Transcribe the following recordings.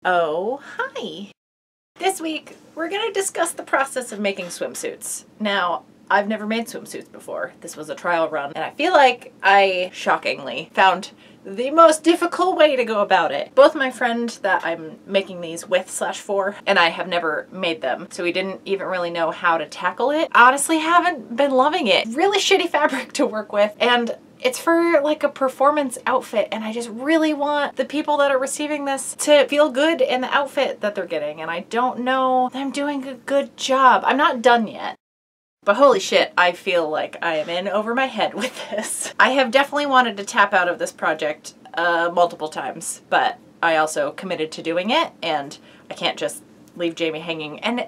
Oh, hi! This week, we're gonna discuss the process of making swimsuits. Now, I've never made swimsuits before. This was a trial run, and I feel like I, shockingly, found the most difficult way to go about it. Both my friend that I'm making these with/for and I have never made them, so we didn't even really know how to tackle it. Honestly, haven't been loving it. Really shitty fabric to work with, and it's for like a performance outfit, and I just really want the people that are receiving this to feel good in the outfit that they're getting, and I don't know that I'm doing a good job. I'm not done yet. But holy shit, I feel like I am in over my head with this. I have definitely wanted to tap out of this project multiple times, but I also committed to doing it, and I can't just leave Jamie hanging. And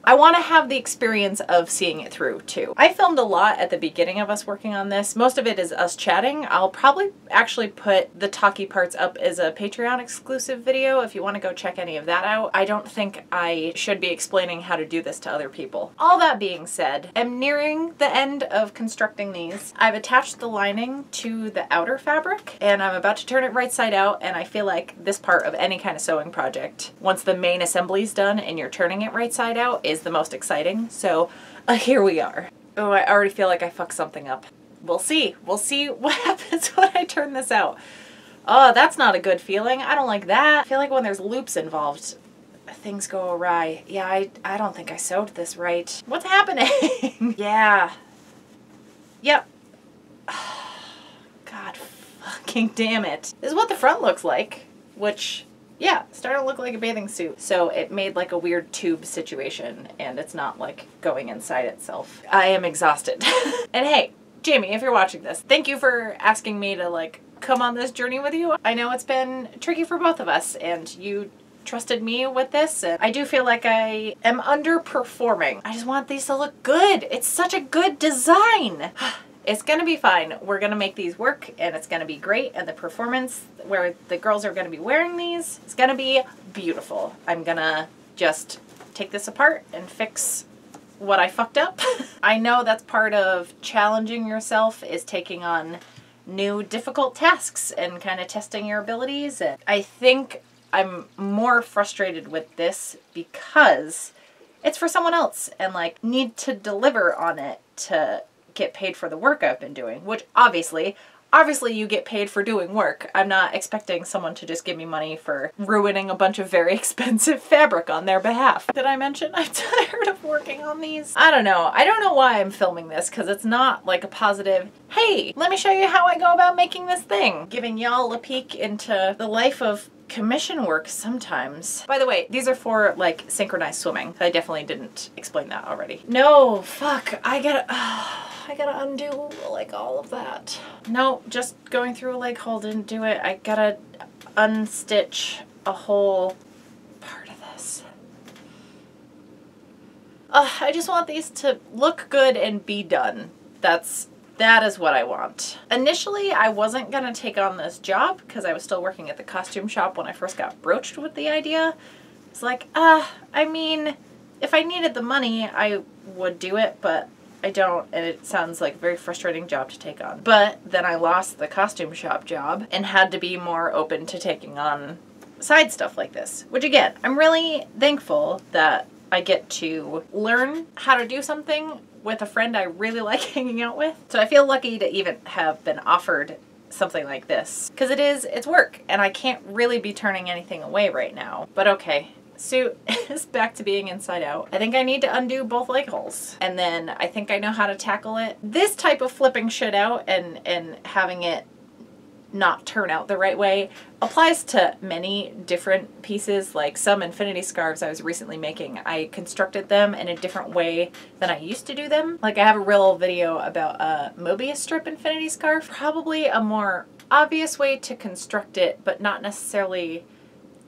I want to have the experience of seeing it through too. I filmed a lot at the beginning of us working on this. Most of it is us chatting. I'll probably actually put the talky parts up as a Patreon exclusive video if you want to go check any of that out. I don't think I should be explaining how to do this to other people. All that being said, I'm nearing the end of constructing these. I've attached the lining to the outer fabric, and I'm about to turn it right side out, and I feel like this part of any kind of sewing project, once the main assembly is done and you're turning it right side out, is the most exciting. So here we are. Oh, I already feel like I fucked something up. We'll see. We'll see what happens when I turn this out. Oh, that's not a good feeling. I don't like that. I feel like when there's loops involved, things go awry. Yeah, I don't think I sewed this right. What's happening? Yeah. Yep. God fucking damn it. This is what the front looks like, which, yeah, starting to look like a bathing suit. So it made like a weird tube situation, and it's not like going inside itself. I am exhausted. And hey, Jamie, if you're watching this, thank you for asking me to like come on this journey with you. I know it's been tricky for both of us, and you trusted me with this, and I do feel like I am underperforming. I just want these to look good. It's such a good design. It's gonna be fine. We're gonna make these work, and it's gonna be great, and the performance where the girls are gonna be wearing these is gonna be beautiful. I'm gonna just take this apart and fix what I fucked up. I know that's part of challenging yourself, is taking on new difficult tasks and kind of testing your abilities. And I think I'm more frustrated with this because it's for someone else, and like need to deliver on it to get paid for the work I've been doing, which obviously you get paid for doing work. I'm not expecting someone to just give me money for ruining a bunch of very expensive fabric on their behalf. Did I mention I'm tired of working on these? I don't know. I don't know why I'm filming this, because it's not like a positive, hey, let me show you how I go about making this thing. Giving y'all a peek into the life of commission work sometimes. By the way, these are for like synchronized swimming. I definitely didn't explain that already. No, fuck, I gotta undo like all of that. No, just going through a leg hole didn't do it. I gotta unstitch a whole part of this. I just want these to look good and be done. That is what I want. Initially, I wasn't gonna take on this job because I was still working at the costume shop when I first got broached with the idea. It's like, I mean, if I needed the money, I would do it, but I don't, and it sounds like a very frustrating job to take on. But then I lost the costume shop job and had to be more open to taking on side stuff like this, which again, I'm really thankful that I get to learn how to do something with a friend I really like hanging out with. So I feel lucky to even have been offered something like this, because it's work, and I can't really be turning anything away right now. But okay, suit is back to being inside out. I think I need to undo both leg holes, and then I think I know how to tackle it. This type of flipping shit out and having it not turn out the right way applies to many different pieces. Like some infinity scarves I was recently making, I constructed them in a different way than I used to do them. Like I have a real video about a Mobius strip infinity scarf. Probably a more obvious way to construct it, but not necessarily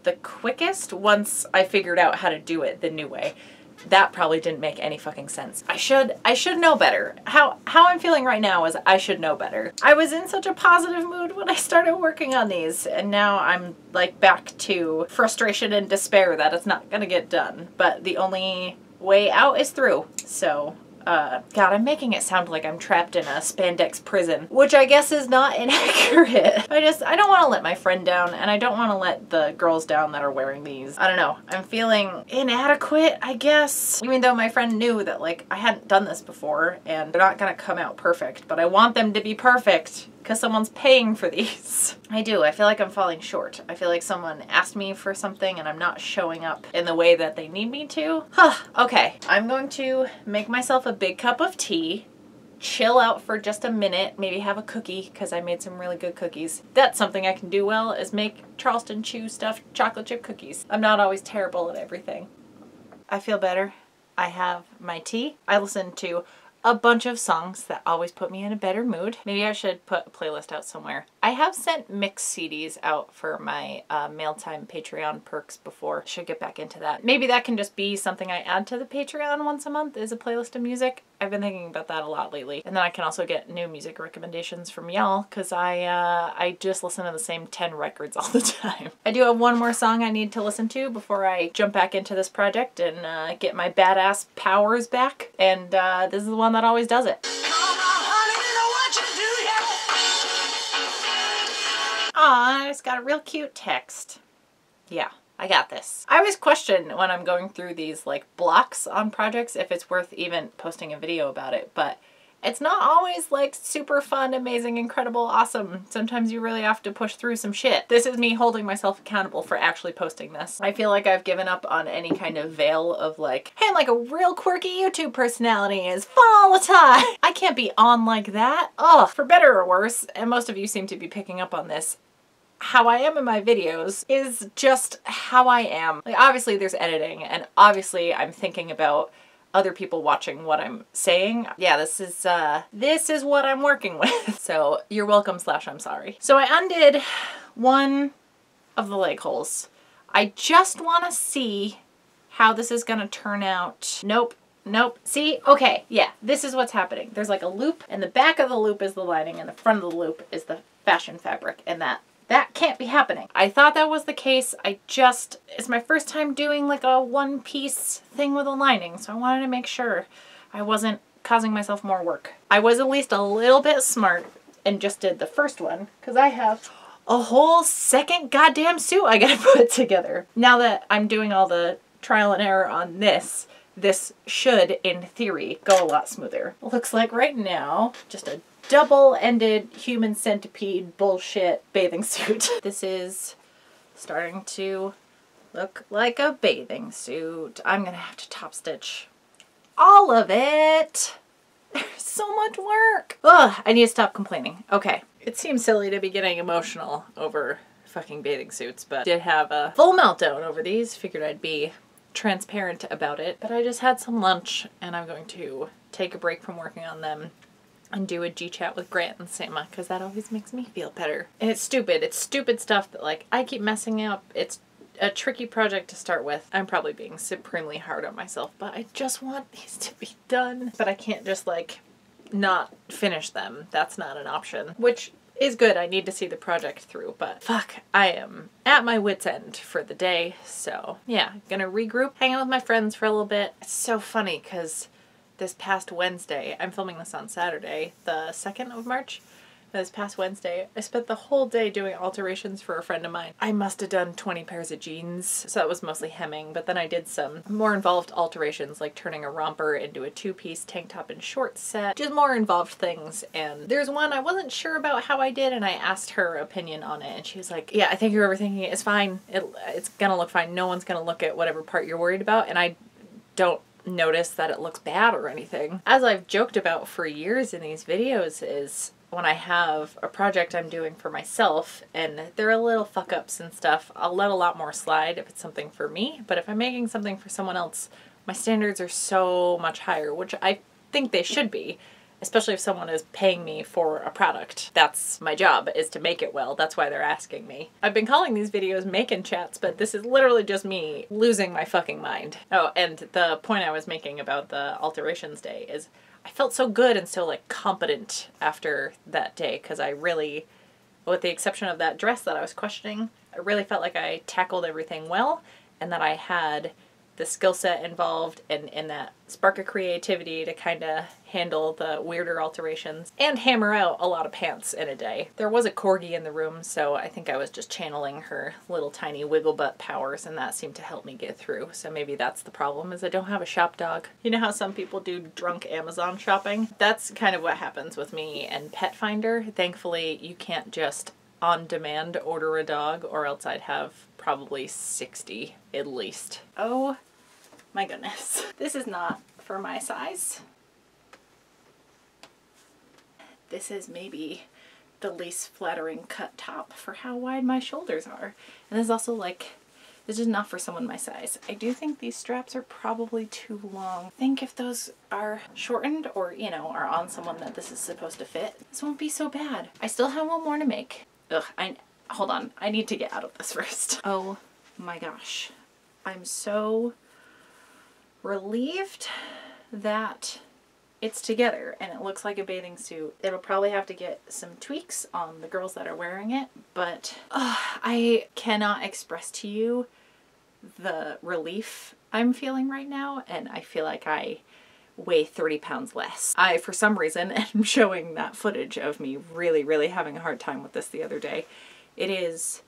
the quickest once I figured out how to do it the new way. That probably didn't make any fucking sense. I should know better. How I'm feeling right now is I should know better. I was in such a positive mood when I started working on these, and now I'm like back to frustration and despair that it's not gonna get done. But the only way out is through. So God, I'm making it sound like I'm trapped in a spandex prison, which I guess is not inaccurate. I don't want to let my friend down, and I don't want to let the girls down that are wearing these. I don't know. I'm feeling inadequate, I guess. Even though my friend knew that, like, I hadn't done this before, and they're not gonna come out perfect, but I want them to be perfect because someone's paying for these. I do. I feel like I'm falling short. I feel like someone asked me for something and I'm not showing up in the way that they need me to. Okay. I'm going to make myself a big cup of tea, chill out for just a minute, maybe have a cookie because I made some really good cookies. That's something I can do well, is make Charleston Chew stuffed chocolate chip cookies. I'm not always terrible at everything. I feel better. I have my tea. I listen to a bunch of songs that always put me in a better mood. Maybe I should put a playlist out somewhere. I have sent mixed CDs out for my Mailtime Patreon perks before. Should get back into that. Maybe that can just be something I add to the Patreon once a month, is a playlist of music. I've been thinking about that a lot lately. And then I can also get new music recommendations from y'all, because I just listen to the same 10 records all the time. I do have one more song I need to listen to before I jump back into this project and get my badass powers back. And this is the one that always does it. Aw, it's got a real cute text. Yeah. I got this. I always question when I'm going through these like blocks on projects if it's worth even posting a video about it, but it's not always like super fun, amazing, incredible, awesome. Sometimes you really have to push through some shit. This is me holding myself accountable for actually posting this. I feel like I've given up on any kind of veil of like, hey, I'm like a real quirky YouTube personality, is fun all the time. I can't be on like that. Ugh, for better or worse, and most of you seem to be picking up on this, how I am in my videos is just how I am. Like, obviously there's editing, and obviously I'm thinking about other people watching what I'm saying. Yeah, this is what I'm working with. So you're welcome / I'm sorry. So I undid one of the leg holes. I just want to see how this is gonna turn out. Nope. Nope. See? Okay. Yeah, this is what's happening. There's like a loop, and the back of the loop is the lining, and the front of the loop is the fashion fabric, and that can't be happening. I thought that was the case. It's my first time doing like a one-piece thing with a lining, so I wanted to make sure I wasn't causing myself more work. I was at least a little bit smart and just did the first one, because I have a whole second goddamn suit I gotta put together. Now that I'm doing all the trial and error on this should, in theory, go a lot smoother. Looks like right now, just a double-ended human centipede bullshit bathing suit. This is starting to look like a bathing suit. I'm gonna have to top stitch all of it. There's so much work. Ugh, I need to stop complaining. Okay. It seems silly to be getting emotional over fucking bathing suits, but I did have a full meltdown over these. Figured I'd be transparent about it, but I just had some lunch and I'm going to take a break from working on them and do a G-chat with Grant and Sama, because that always makes me feel better. And it's stupid stuff that like I keep messing up. It's a tricky project to start with. I'm probably being supremely hard on myself, but I just want these to be done. But I can't just like not finish them. That's not an option, which is good. I need to see the project through, but fuck, I am at my wit's end for the day. So yeah, gonna regroup, hang out with my friends for a little bit. It's so funny because this past Wednesday, I'm filming this on Saturday, the 2nd of March. This past Wednesday, I spent the whole day doing alterations for a friend of mine. I must have done 20 pairs of jeans, so that was mostly hemming, but then I did some more involved alterations, like turning a romper into a 2-piece tank top and short set, just more involved things. And there's one I wasn't sure about how I did, and I asked her opinion on it, and she was like, yeah, I think you're overthinking it. It's fine. It's gonna look fine. No one's gonna look at whatever part you're worried about, and I don't notice that it looks bad or anything. As I've joked about for years in these videos is when I have a project I'm doing for myself and there are little fuck ups and stuff, I'll let a lot more slide if it's something for me. But if I'm making something for someone else, my standards are so much higher, which I think they should be, especially if someone is paying me for a product. That's my job, is to make it well. That's why they're asking me. I've been calling these videos making chats, but this is literally just me losing my fucking mind. Oh, and the point I was making about the alterations day is I felt so good and so like competent after that day, because I really, with the exception of that dress that I was questioning, I really felt like I tackled everything well and that I had the skill set involved and that spark of creativity to kind of handle the weirder alterations and hammer out a lot of pants in a day. There was a corgi in the room, so I think I was just channeling her little tiny wiggle butt powers, and that seemed to help me get through. So maybe that's the problem, is I don't have a shop dog. You know how some people do drunk Amazon shopping? That's kind of what happens with me and Pet Finder. Thankfully, you can't just on demand order a dog, or else I'd have probably 60 at least. Oh my goodness. This is not for my size. This is maybe the least flattering cut top for how wide my shoulders are. And this is also like, this is not for someone my size. I do think these straps are probably too long. I think if those are shortened or, you know, are on someone that this is supposed to fit, this won't be so bad. I still have one more to make. Ugh, hold on. I need to get out of this first. Oh my gosh. I'm so relieved that it's together and it looks like a bathing suit. It'll probably have to get some tweaks on the girls that are wearing it, but I cannot express to you the relief I'm feeling right now, and I feel like I weigh 30 pounds less. I, for some reason, am showing that footage of me really having a hard time with this the other day. It is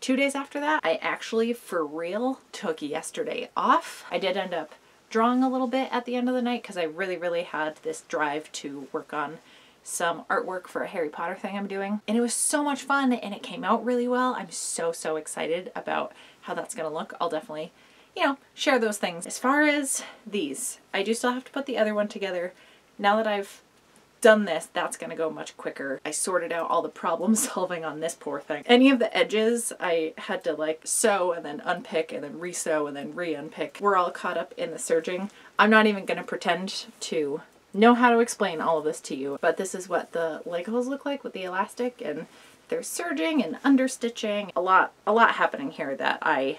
2 days after that. I actually, for real, took yesterday off. I did end up drawing a little bit at the end of the night because I really had this drive to work on some artwork for a Harry Potter thing I'm doing. And it was so much fun and it came out really well. I'm so excited about how that's gonna look. I'll definitely, you know, share those things. As far as these, I do still have to put the other one together. Now that I've done this, that's gonna go much quicker. I sorted out all the problem solving on this poor thing. Any of the edges I had to like sew and then unpick and then re-sew and then re-unpick. We're all caught up in the serging. I'm not even gonna pretend to know how to explain all of this to you, but this is what the leg holes look like with the elastic, and there's serging and understitching. A lot happening here that I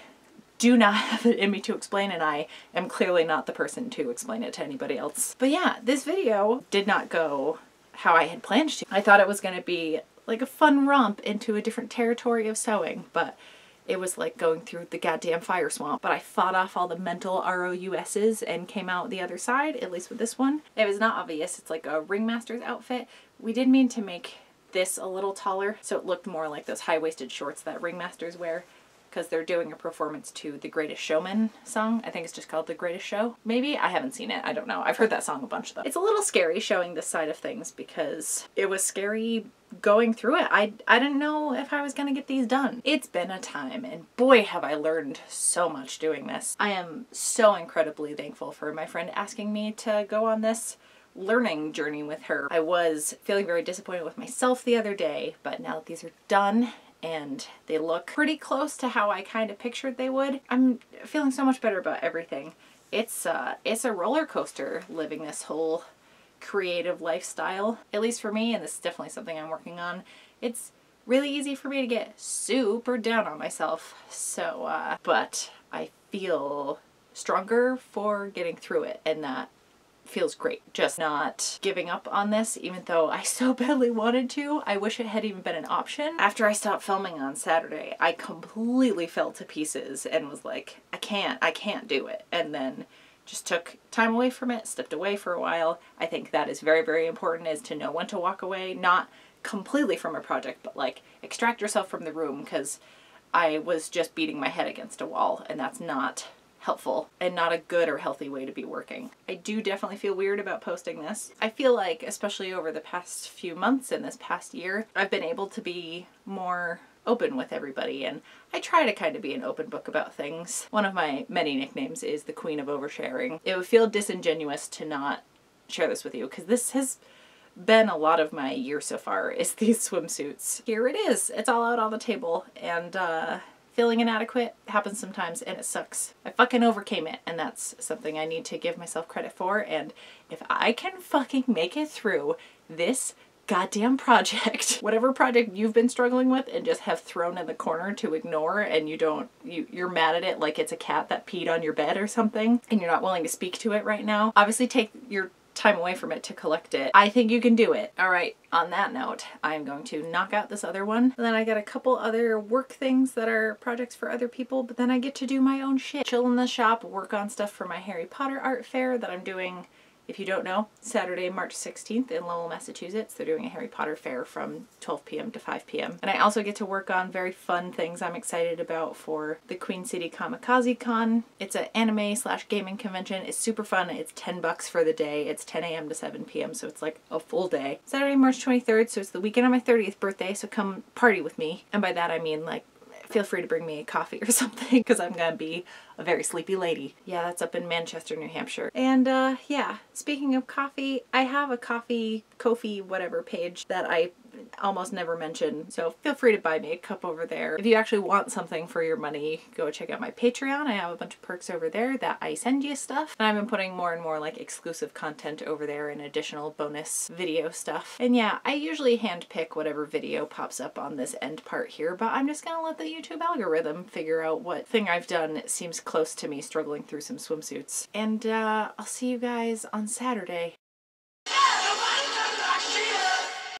do not have it in me to explain, and I am clearly not the person to explain it to anybody else. But yeah, this video did not go how I had planned to. I thought it was going to be like a fun romp into a different territory of sewing, but it was like going through the goddamn fire swamp. But I fought off all the mental ROUSs and came out the other side, at least with this one. It was not obvious. It's like a ringmaster's outfit. We did mean to make this a little taller, so it looked more like those high-waisted shorts that ringmasters wear, because they're doing a performance to The Greatest Showman song. I think it's just called The Greatest Show. Maybe? I haven't seen it. I don't know. I've heard that song a bunch though. It's a little scary showing this side of things because it was scary going through it. I didn't know if I was gonna get these done. It's been a time, and boy have I learned so much doing this. I am so incredibly thankful for my friend asking me to go on this learning journey with her. I was feeling very disappointed with myself the other day, but now that these are done and they look pretty close to how I kind of pictured they would, I'm feeling so much better about everything. It's a roller coaster living this whole creative lifestyle, at least for me, and this is definitely something I'm working on. It's really easy for me to get super down on myself, so but I feel stronger for getting through it, and that feels great. Just not giving up on this, even though I so badly wanted to. I wish it had even been an option. After I stopped filming on Saturday, I completely fell to pieces and was like, I can't do it. And then just took time away from it, stepped away for a while. I think that is very important, is to know when to walk away, not completely from a project, but like extract yourself from the room, because I was just beating my head against a wall, and that's not helpful and not a good or healthy way to be working. I do definitely feel weird about posting this. I feel like, especially over the past few months and this past year, I've been able to be more open with everybody, and I try to kind of be an open book about things. One of my many nicknames is the Queen of Oversharing. It would feel disingenuous to not share this with you, because this has been a lot of my year so far, is these swimsuits. Here it is. It's all out on the table, and feeling inadequate happens sometimes, and it sucks. I fucking overcame it, and that's something I need to give myself credit for. And if I can fucking make it through this goddamn project, whatever project you've been struggling with and just have thrown in the corner to ignore, and you're mad at it like it's a cat that peed on your bed or something, and you're not willing to speak to it right now, obviously take your time away from it to collect it. I think you can do it. All right, on that note, I'm going to knock out this other one. And then I got a couple other work things that are projects for other people, but then I get to do my own shit. Chill in the shop, work on stuff for my Harry Potter art fair that I'm doing, if you don't know, Saturday, March 16th in Lowell, Massachusetts. They're doing a Harry Potter fair from 12 p.m. to 5 p.m. And I also get to work on very fun things I'm excited about for the Queen City Kamikaze Con. It's an anime/gaming convention. It's super fun. It's $10 for the day. It's 10 a.m. to 7 p.m. so it's like a full day. Saturday, March 23rd, so it's the weekend of my 30th birthday, so come party with me. And by that I mean, like, feel free to bring me a coffee or something because I'm gonna be a very sleepy lady. Yeah, that's up in Manchester, New Hampshire. And yeah, speaking of coffee, I have a Ko-fi whatever page that I almost never mention, so feel free to buy me a cup over there. If you actually want something for your money, go check out my Patreon. I have a bunch of perks over there that I send you stuff, and I've been putting more and more like exclusive content over there and additional bonus video stuff. And yeah, I usually handpick whatever video pops up on this end part here, but I'm just gonna let the YouTube algorithm figure out what thing I've done seems close to me struggling through some swimsuits. And I'll see you guys on Saturday.